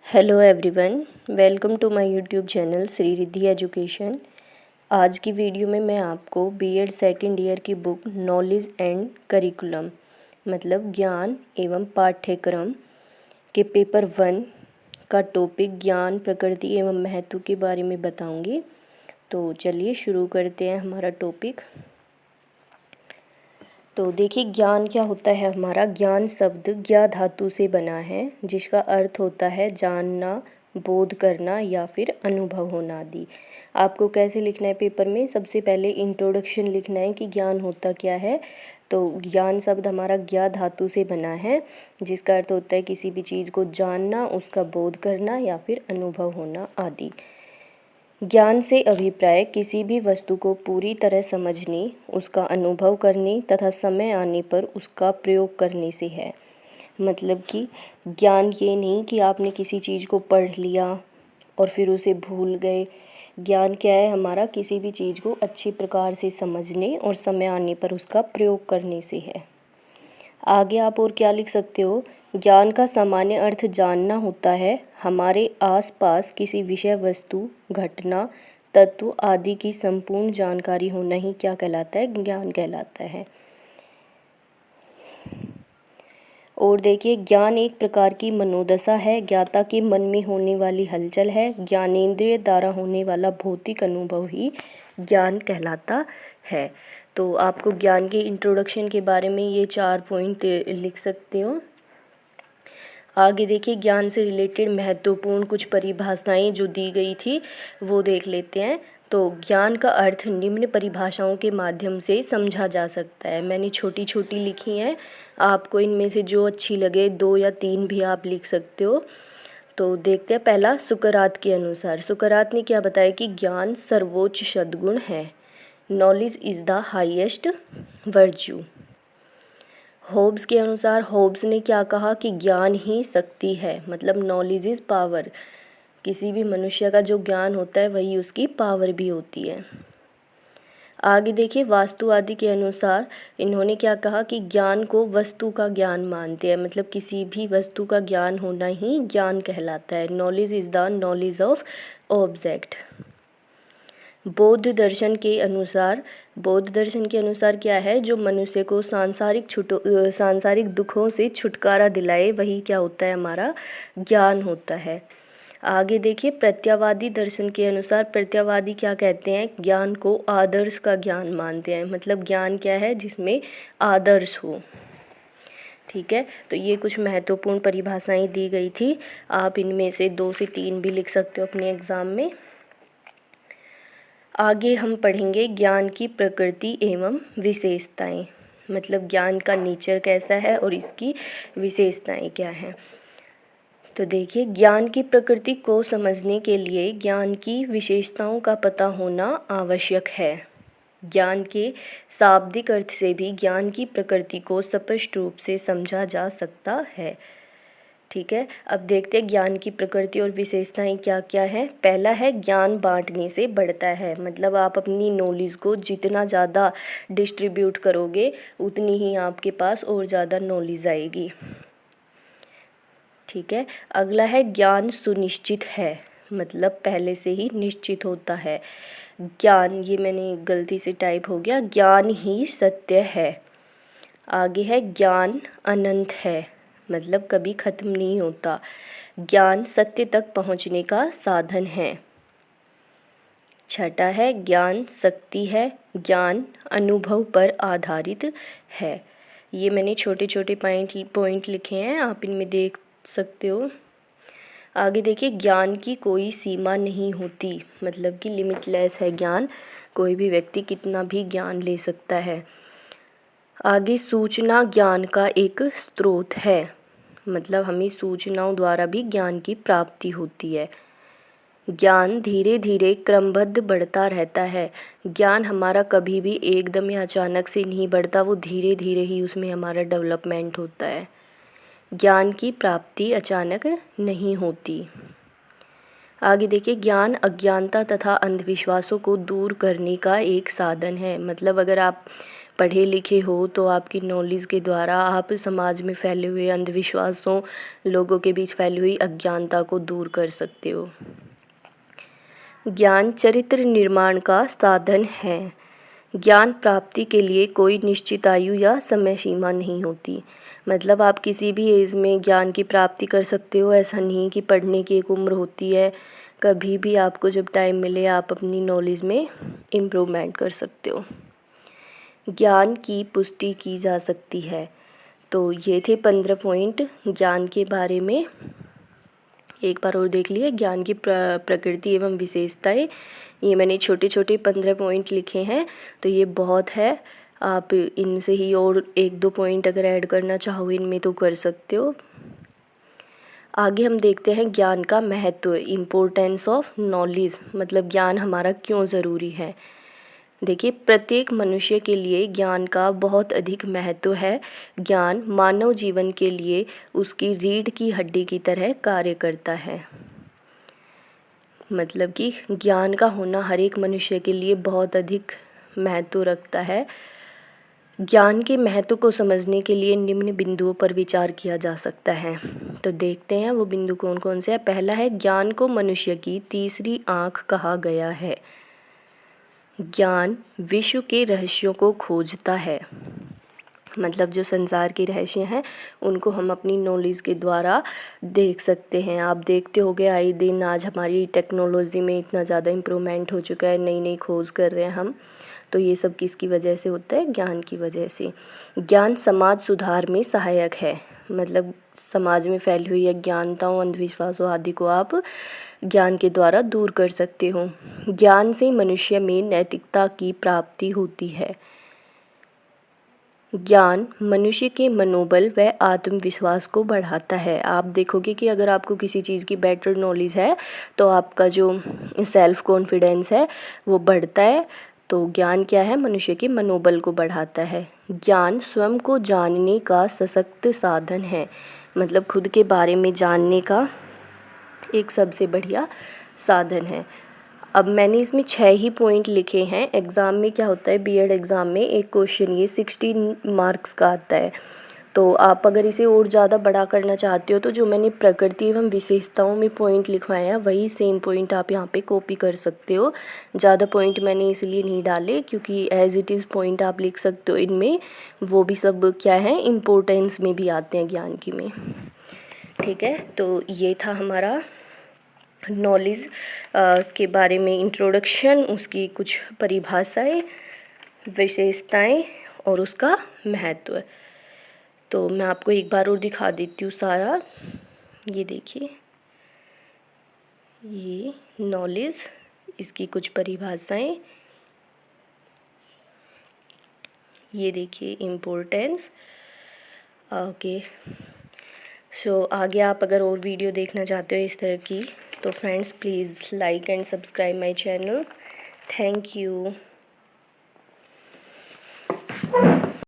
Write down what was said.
Hello everyone, welcome to my YouTube channel Shri Riddhi education. आज की video में मैं आपको बीएड सेकेंड ईयर की बुक नॉलेज एंड करिकुलम मतलब ज्ञान एवं पाठ्यक्रम के पेपर 1 का टॉपिक ज्ञान, प्रकृति एवं महत्व के बारे में बताऊंगी। तो चलिए शुरू करते हैं हमारा टॉपिक। तो देखिए, ज्ञान क्या होता है। हमारा ज्ञान शब्द ज्ञा धातु से बना है, जिसका अर्थ होता है जानना, बोध करना या फिर अनुभव होना आदि। आपको कैसे लिखना है पेपर में, सबसे पहले इंट्रोडक्शन लिखना है कि ज्ञान होता क्या है। तो ज्ञान शब्द हमारा ज्ञा धातु से बना है, जिसका अर्थ होता है किसी भी चीज़ को जानना, उसका बोध करना या फिर अनुभव होना आदि। ज्ञान से अभिप्राय किसी भी वस्तु को पूरी तरह समझने, उसका अनुभव करने तथा समय आने पर उसका प्रयोग करने से है। मतलब कि ज्ञान ये नहीं कि आपने किसी चीज़ को पढ़ लिया और फिर उसे भूल गए। ज्ञान क्या है हमारा, किसी भी चीज़ को अच्छी प्रकार से समझने और समय आने पर उसका प्रयोग करने से है। आगे आप और क्या लिख सकते हो, ज्ञान का सामान्य अर्थ जानना होता है, हमारे आसपास किसी विषय वस्तु, घटना, तत्व आदि की संपूर्ण जानकारी होना ही क्या कहलाता है, ज्ञान कहलाता है। और देखिए, ज्ञान एक प्रकार की मनोदशा है, ज्ञाता के मन में होने वाली हलचल है। ज्ञानेंद्रिय द्वारा होने वाला भौतिक अनुभव ही ज्ञान कहलाता है। तो आपको ज्ञान के इंट्रोडक्शन के बारे में ये 4 पॉइंट लिख सकते हो। आगे देखिए, ज्ञान से रिलेटेड महत्वपूर्ण कुछ परिभाषाएं जो दी गई थी वो देख लेते हैं। तो ज्ञान का अर्थ निम्न परिभाषाओं के माध्यम से समझा जा सकता है। मैंने छोटी छोटी लिखी हैं, आपको इनमें से जो अच्छी लगे 2 या 3 भी आप लिख सकते हो। तो देखते हैं, पहला सुकरात के अनुसार। सुकरात ने क्या बताया कि ज्ञान सर्वोच्च सद्गुण है। Knowledge is the highest virtue. Hobbes के अनुसार, होब्स ने क्या कहा कि ज्ञान ही शक्ति है, मतलब नॉलेज इज़ पावर। किसी भी मनुष्य का जो ज्ञान होता है वही उसकी पावर भी होती है। आगे देखिए, वास्तुवादी के अनुसार इन्होंने क्या कहा कि ज्ञान को वस्तु का ज्ञान मानते हैं, मतलब किसी भी वस्तु का ज्ञान होना ही ज्ञान कहलाता है। Knowledge is the knowledge of object. बौद्ध दर्शन के अनुसार, बौद्ध दर्शन के अनुसार क्या है, जो मनुष्य को सांसारिक दुखों से छुटकारा दिलाए वही क्या होता है, हमारा ज्ञान होता है। आगे देखिए, प्रत्ययवादी दर्शन के अनुसार, प्रत्ययवादी क्या कहते हैं, ज्ञान को आदर्श का ज्ञान मानते हैं, मतलब ज्ञान क्या है जिसमें आदर्श हो। ठीक है, तो ये कुछ महत्वपूर्ण परिभाषाएं दी गई थी, आप इनमें से 2 से 3 भी लिख सकते हो अपने एग्ज़ाम में। आगे हम पढ़ेंगे ज्ञान की प्रकृति एवं विशेषताएं, मतलब ज्ञान का नेचर कैसा है और इसकी विशेषताएं क्या हैं। तो देखिए, ज्ञान की प्रकृति को समझने के लिए ज्ञान की विशेषताओं का पता होना आवश्यक है। ज्ञान के शाब्दिक अर्थ से भी ज्ञान की प्रकृति को स्पष्ट रूप से समझा जा सकता है। ठीक है, अब देखते हैं ज्ञान की प्रकृति और विशेषताएं क्या क्या है। पहला है, ज्ञान बांटने से बढ़ता है, मतलब आप अपनी नॉलेज को जितना ज़्यादा डिस्ट्रीब्यूट करोगे उतनी ही आपके पास और ज़्यादा नॉलेज आएगी। ठीक है, अगला है, ज्ञान सुनिश्चित है, मतलब पहले से ही निश्चित होता है। ज्ञान, ये मैंने गलती से टाइप हो गया, ज्ञान ही सत्य है। आगे है, ज्ञान अनंत है, मतलब कभी ख़त्म नहीं होता। ज्ञान सत्य तक पहुंचने का साधन है। छठा है, ज्ञान शक्ति है, ज्ञान अनुभव पर आधारित है। ये मैंने छोटे छोटे पॉइंट लिखे हैं, आप इनमें देख सकते हो। आगे देखिए, ज्ञान की कोई सीमा नहीं होती, मतलब कि लिमिटलेस है ज्ञान, कोई भी व्यक्ति कितना भी ज्ञान ले सकता है। आगे, सूचना ज्ञान का एक स्रोत है, मतलब हमें सूचनाओं द्वारा भी ज्ञान की प्राप्ति होती है। ज्ञान धीरे धीरे क्रमबद्ध बढ़ता रहता है। ज्ञान हमारा कभी भी एकदम या अचानक से नहीं बढ़ता, वो धीरे धीरे ही उसमें हमारा डेवलपमेंट होता है। ज्ञान की प्राप्ति अचानक नहीं होती। आगे देखिए, ज्ञान अज्ञानता तथा अंधविश्वासों को दूर करने का एक साधन है, मतलब अगर आप पढ़े लिखे हो तो आपकी नॉलेज के द्वारा आप समाज में फैले हुए अंधविश्वासों, लोगों के बीच फैली हुई अज्ञानता को दूर कर सकते हो। ज्ञान चरित्र निर्माण का साधन है। ज्ञान प्राप्ति के लिए कोई निश्चित आयु या समय सीमा नहीं होती। मतलब आप किसी भी एज में ज्ञान की प्राप्ति कर सकते हो, ऐसा नहीं कि पढ़ने की एक उम्र होती है। कभी भी आपको जब टाइम मिले आप अपनी नॉलेज में इम्प्रूवमेंट कर सकते हो। ज्ञान की पुष्टि की जा सकती है। तो ये थे 15 पॉइंट ज्ञान के बारे में। एक बार और देख लिए ज्ञान की प्रकृति एवं विशेषताएं। ये मैंने छोटे छोटे 15 पॉइंट लिखे हैं, तो ये बहुत है। आप इनसे ही और 1-2 पॉइंट अगर ऐड करना चाहो इनमें तो कर सकते हो। आगे हम देखते हैं ज्ञान का महत्व, इम्पोर्टेंस ऑफ नॉलेज, मतलब ज्ञान हमारा क्यों ज़रूरी है। देखिए, प्रत्येक मनुष्य के लिए ज्ञान का बहुत अधिक महत्व है। ज्ञान मानव जीवन के लिए उसकी रीढ़ की हड्डी की तरह कार्य करता है। मतलब कि ज्ञान का होना हर एक मनुष्य के लिए बहुत अधिक महत्व रखता है। ज्ञान के महत्व को समझने के लिए निम्न बिंदुओं पर विचार किया जा सकता है। तो देखते हैं वो बिंदु कौन कौन से हैं। पहला है, ज्ञान को मनुष्य की तीसरी आँख कहा गया है। ज्ञान विश्व के रहस्यों को खोजता है। मतलब जो संसार के रहस्य हैं उनको हम अपनी नॉलेज के द्वारा देख सकते हैं। आप देखते होंगे आए दिन आज हमारी टेक्नोलॉजी में इतना ज़्यादा इम्प्रूवमेंट हो चुका है, नई नई खोज कर रहे हैं हम। तो ये सब किसकी वजह से होता है? ज्ञान की वजह से। ज्ञान समाज सुधार में सहायक है। मतलब समाज में फैली हुई अज्ञानताओं, अंधविश्वासों आदि को आप ज्ञान के द्वारा दूर कर सकते हो। ज्ञान से मनुष्य में नैतिकता की प्राप्ति होती है। ज्ञान मनुष्य के मनोबल व आत्मविश्वास को बढ़ाता है। आप देखोगे कि अगर आपको किसी चीज़ की बेटर नॉलेज है तो आपका जो सेल्फ कॉन्फिडेंस है वो बढ़ता है। तो ज्ञान क्या है? मनुष्य के मनोबल को बढ़ाता है। ज्ञान स्वयं को जानने का सशक्त साधन है। मतलब खुद के बारे में जानने का एक सबसे बढ़िया साधन है। अब मैंने इसमें 6 ही पॉइंट लिखे हैं। एग्ज़ाम में क्या होता है, बीएड एग्ज़ाम में एक क्वेश्चन ये 16 मार्क्स का आता है। तो आप अगर इसे और ज़्यादा बड़ा करना चाहते हो तो जो मैंने प्रकृति एवं विशेषताओं में पॉइंट लिखवाए हैं वही सेम पॉइंट आप यहाँ पे कॉपी कर सकते हो। ज़्यादा पॉइंट मैंने इसलिए नहीं डाले क्योंकि एज इट इज़ पॉइंट आप लिख सकते हो इनमें। वो भी सब क्या है, इम्पोर्टेंस में भी आते हैं ज्ञान की में। ठीक है, तो ये था हमारा नॉलेज के बारे में इंट्रोडक्शन, उसकी कुछ परिभाषाएं, विशेषताएं और उसका महत्व। तो मैं आपको एक बार और दिखा देती हूँ सारा। ये देखिए, ये नॉलेज, इसकी कुछ परिभाषाएं, ये देखिए इम्पोर्टेंस। ओके, सो आगे आप अगर और वीडियो देखना चाहते हो इस तरह की तो friends please like and subscribe my channel. Thank you.